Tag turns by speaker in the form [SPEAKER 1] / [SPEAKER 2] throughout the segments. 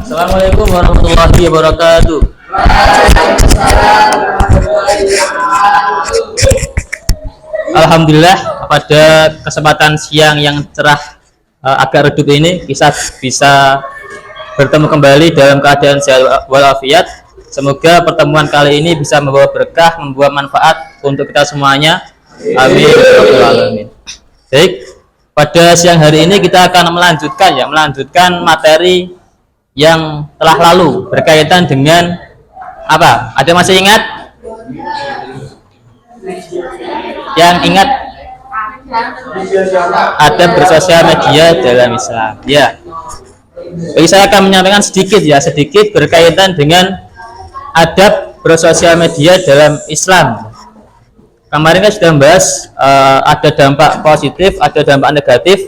[SPEAKER 1] Assalamualaikum warahmatullahi wabarakatuh. Alhamdulillah, pada kesempatan siang yang cerah agak redup ini kita bisa bertemu kembali dalam keadaan sehat walafiat. Semoga pertemuan kali ini bisa membawa berkah, membawa manfaat untuk kita semuanya. Amin. Amin. Baik, pada siang hari ini kita akan melanjutkan materi yang telah lalu berkaitan dengan apa? Ada masih ingat? Yang ingat adab bersosial media dalam Islam. Ya. Jadi saya akan menyampaikan sedikit berkaitan dengan adab bersosial media dalam Islam. Kemarin kan sudah membahas ada dampak positif, ada dampak negatif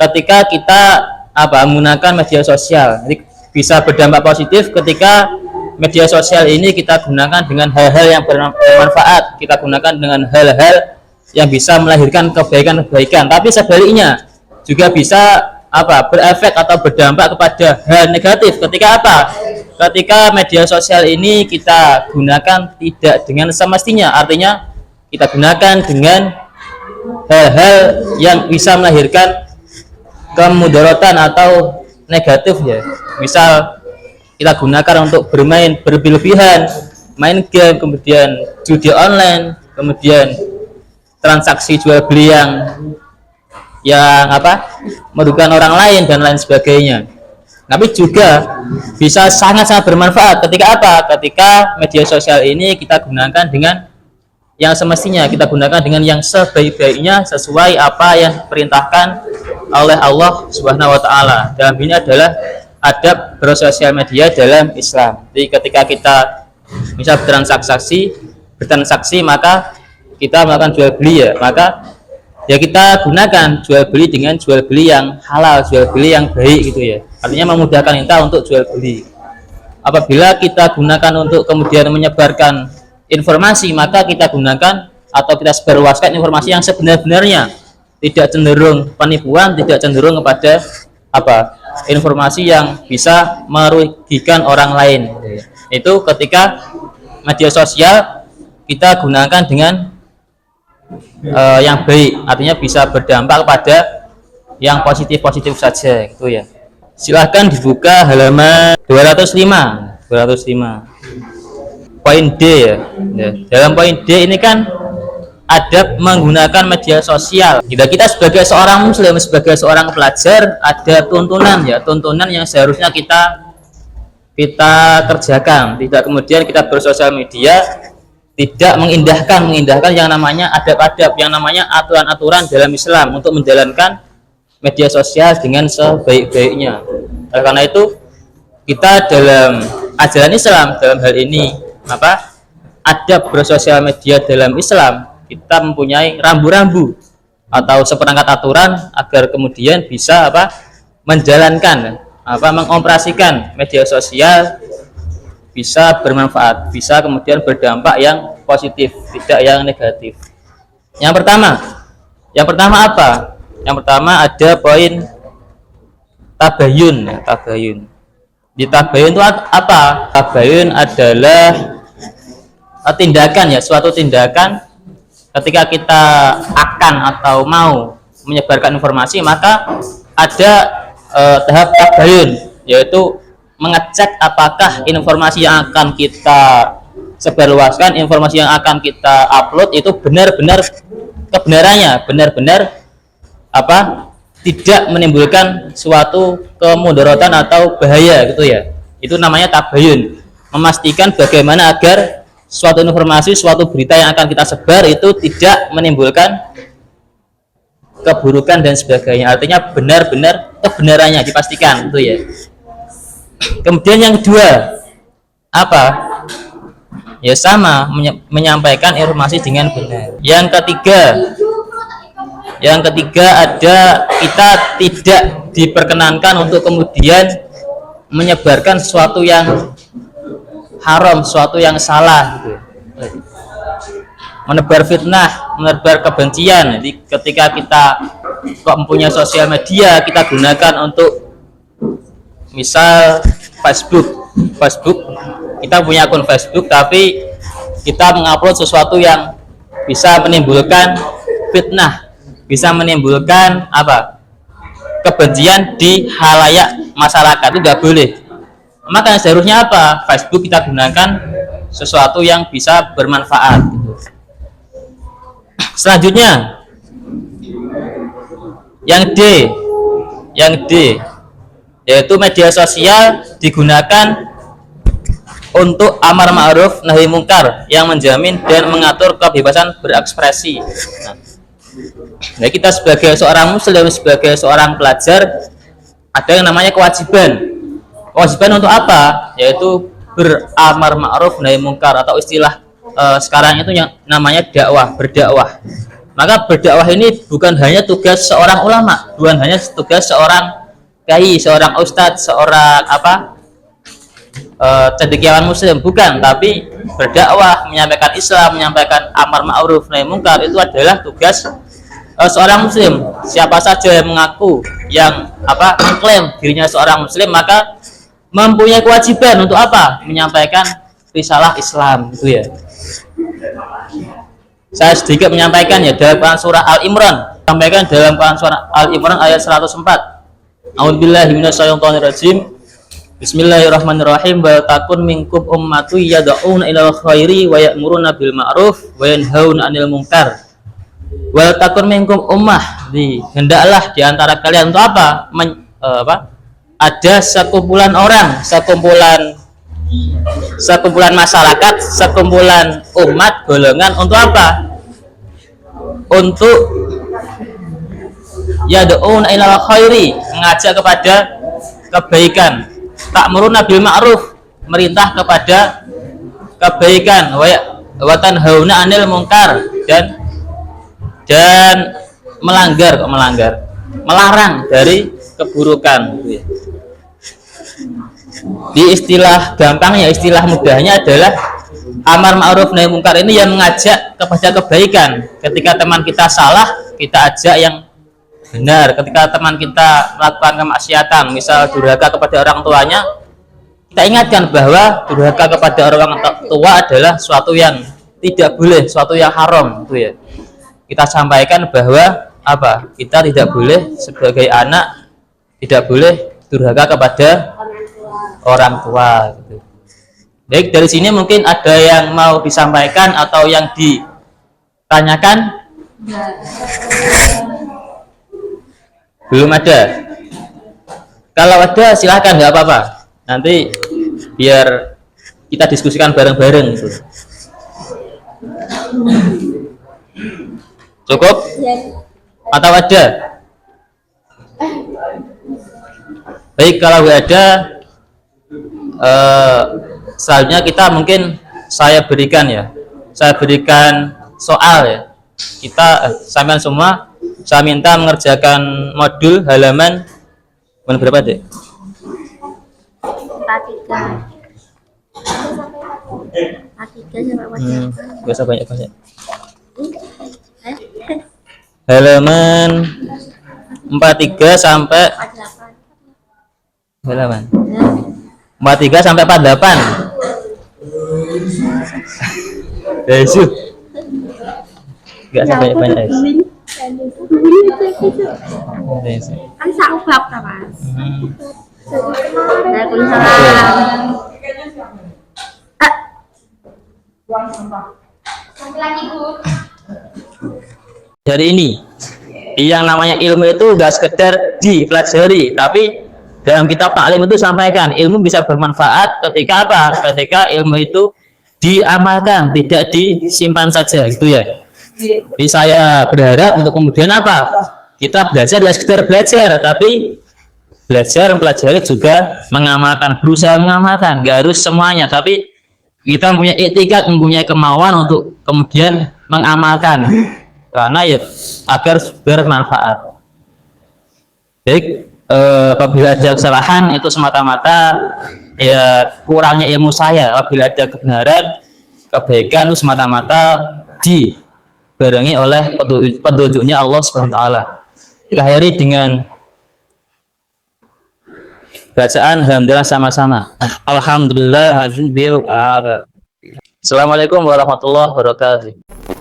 [SPEAKER 1] ketika kita menggunakan media sosial. Jadi bisa berdampak positif ketika media sosial ini kita gunakan dengan hal-hal yang bermanfaat, kita gunakan dengan hal-hal yang bisa melahirkan kebaikan-kebaikan. Tapi sebaliknya juga bisa berefek atau berdampak kepada hal negatif ketika media sosial ini kita gunakan tidak dengan semestinya, artinya kita gunakan dengan hal-hal yang bisa melahirkan kemudaratan atau negatif ya. Misal kita gunakan untuk bermain berlebihan, main game, kemudian judi online, kemudian transaksi jual beli yang merugikan orang lain dan lain sebagainya. Tapi juga bisa sangat-sangat bermanfaat ketika media sosial ini kita gunakan dengan yang semestinya, kita gunakan dengan yang sebaik-baiknya sesuai apa yang diperintahkan oleh Allah Subhanahu wa taala. Dalam ini adalah adab bersosial media dalam Islam. Jadi ketika kita bisa bertransaksi maka kita melakukan jual beli maka kita gunakan jual beli dengan jual beli yang halal, jual beli yang baik gitu ya. Artinya memudahkan kita untuk jual beli. Apabila kita gunakan untuk kemudian menyebarkan informasi, maka kita gunakan atau kita sebarluaskan informasi yang sebenar-benarnya, tidak cenderung penipuan, tidak cenderung kepada informasi yang bisa merugikan orang lain. Itu ketika media sosial kita gunakan dengan yang baik, artinya bisa berdampak pada yang positif saja gitu ya. Silahkan dibuka halaman 205 poin D ya. Dalam poin D ini kan adab menggunakan media sosial. Kita sebagai seorang muslim, sebagai seorang pelajar, ada tuntunan yang seharusnya kita kerjakan. Tidak kemudian kita bersosial media tidak mengindahkan yang namanya adab-adab, yang namanya aturan-aturan dalam Islam untuk menjalankan media sosial dengan sebaik-baiknya. Oleh karena itu kita dalam ajaran Islam dalam hal ini adab bersosial media dalam Islam, kita mempunyai rambu-rambu atau seperangkat aturan agar kemudian bisa menjalankan mengoperasikan media sosial bisa bermanfaat, bisa kemudian berdampak yang positif, tidak yang negatif. Yang pertama apa? Yang pertama ada poin tabayun. Di tabayun itu apa? Tabayun adalah tindakan suatu tindakan ketika kita akan atau mau menyebarkan informasi, maka ada tahap tabayun, yaitu mengecek apakah informasi yang akan kita sebarluaskan, informasi yang akan kita upload itu benar-benar kebenarannya, tidak menimbulkan suatu kemudaratan atau bahaya gitu ya. Itu namanya tabayun, memastikan bagaimana agar suatu informasi, suatu berita yang akan kita sebar itu tidak menimbulkan keburukan dan sebagainya. Artinya benar-benar kebenarannya dipastikan gitu ya. Kemudian yang kedua sama menyampaikan informasi dengan benar. Yang ketiga ada kita tidak diperkenankan untuk kemudian menyebarkan sesuatu yang haram, sesuatu yang salah gitu. Menebar fitnah, menebar kebencian. Jadi ketika kita mempunyai sosial media, kita gunakan untuk misal Facebook kita punya akun Facebook, tapi kita mengupload sesuatu yang bisa menimbulkan fitnah, bisa menimbulkan apa, kebencian di halayak masyarakat, itu nggak boleh. Maka seharusnya apa, Facebook kita gunakan sesuatu yang bisa bermanfaat gitu. Selanjutnya yang D yaitu media sosial digunakan untuk amar ma'ruf nahi mungkar yang menjamin dan mengatur kebebasan berekspresi. Nah, kita sebagai seorang muslim, sebagai seorang pelajar, ada yang namanya kewajiban untuk apa? Yaitu beramar ma'ruf nahi mungkar, atau istilah sekarang itu yang namanya berdakwah. Maka berdakwah ini bukan hanya tugas seorang ulama, bukan hanya tugas seorang kiai, seorang ustadz, seorang cendekiawan muslim, bukan, tapi berdakwah, menyampaikan Islam, menyampaikan amar ma'ruf nahi mungkar itu adalah tugas seorang muslim. Siapa saja yang mengaku, yang mengklaim dirinya seorang muslim, maka mempunyai kewajiban untuk apa? Menyampaikan risalah Islam, gitu ya. Saya sedikit menyampaikan ya dalam Quran surah Al-Imran, sampaikan dalam Quran surah Al-Imran ayat 104. A'udzubillahi minasyaitonirrajim. Bismillahirrahmanirrahim. Wa takun minkum ummatu yad'una ilal khairi wa ya'muruna bil ma'ruf wa yanhauna 'anil munkar. Wa takun minkum ummah, hendaklah di antara kalian untuk apa? Ada sekumpulan orang, sekumpulan masyarakat, sekumpulan umat, golongan, untuk apa? Untuk yad'una ilal khairi, mengajak kepada kebaikan, ta'muruna bil ma'ruf, merintah kepada kebaikan, wa tanhauna 'anil munkar, dan melarang dari keburukan. Di istilah gampangnya, istilah mudahnya adalah amar ma'ruf nahi mungkar ini yang mengajak kepada kebaikan. Ketika teman kita salah, kita ajak yang benar. Ketika teman kita melakukan kemaksiatan, misal durhaka kepada orang tuanya, kita ingatkan bahwa durhaka kepada orang tua adalah suatu yang tidak boleh, suatu yang haram, gitu ya. Kita sampaikan bahwa kita tidak boleh sebagai anak, tidak boleh durhaka kepada orang tua, gitu. Baik, dari sini mungkin ada yang mau disampaikan atau yang ditanyakan? Belum ada? Kalau ada silahkan, nggak apa-apa. Nanti biar kita diskusikan bareng-bareng gitu. Cukup? Atau ada? Baik, kalau nggak ada, selanjutnya kita mungkin saya berikan soal ya. Sampai semua saya minta mengerjakan modul halaman berapa deh? 43 biasa banyak. Halaman 43 sampai 48. Yesus. Enggak sampai banyak.
[SPEAKER 2] Kan saklap ta, Mas. Waalaikumsalam.
[SPEAKER 1] Dari ini yang namanya ilmu itu enggak sekedar dipelajari, tapi dalam kitab taklim itu sampaikan ilmu bisa bermanfaat ketika ketika ilmu itu diamalkan, tidak disimpan saja, gitu ya. Jadi saya berharap untuk kemudian kita belajar tidak sekedar belajar, tapi belajar mempelajari juga mengamalkan, berusaha mengamalkan. Nggak harus semuanya, tapi kita mempunyai etikat, mempunyai kemauan untuk kemudian mengamalkan, karena ya agar bermanfaat. Baik, apabila ada kesalahan itu semata-mata ya kurangnya ilmu saya. Apabila ada kebenaran, kebaikan itu semata-mata dibarengi oleh petunjuknya Allah Subhanahu wa taala. Akhiri dengan bacaan alhamdulillah sama-sama.
[SPEAKER 3] Alhamdulillah.
[SPEAKER 1] Assalamualaikum warahmatullahi wabarakatuh.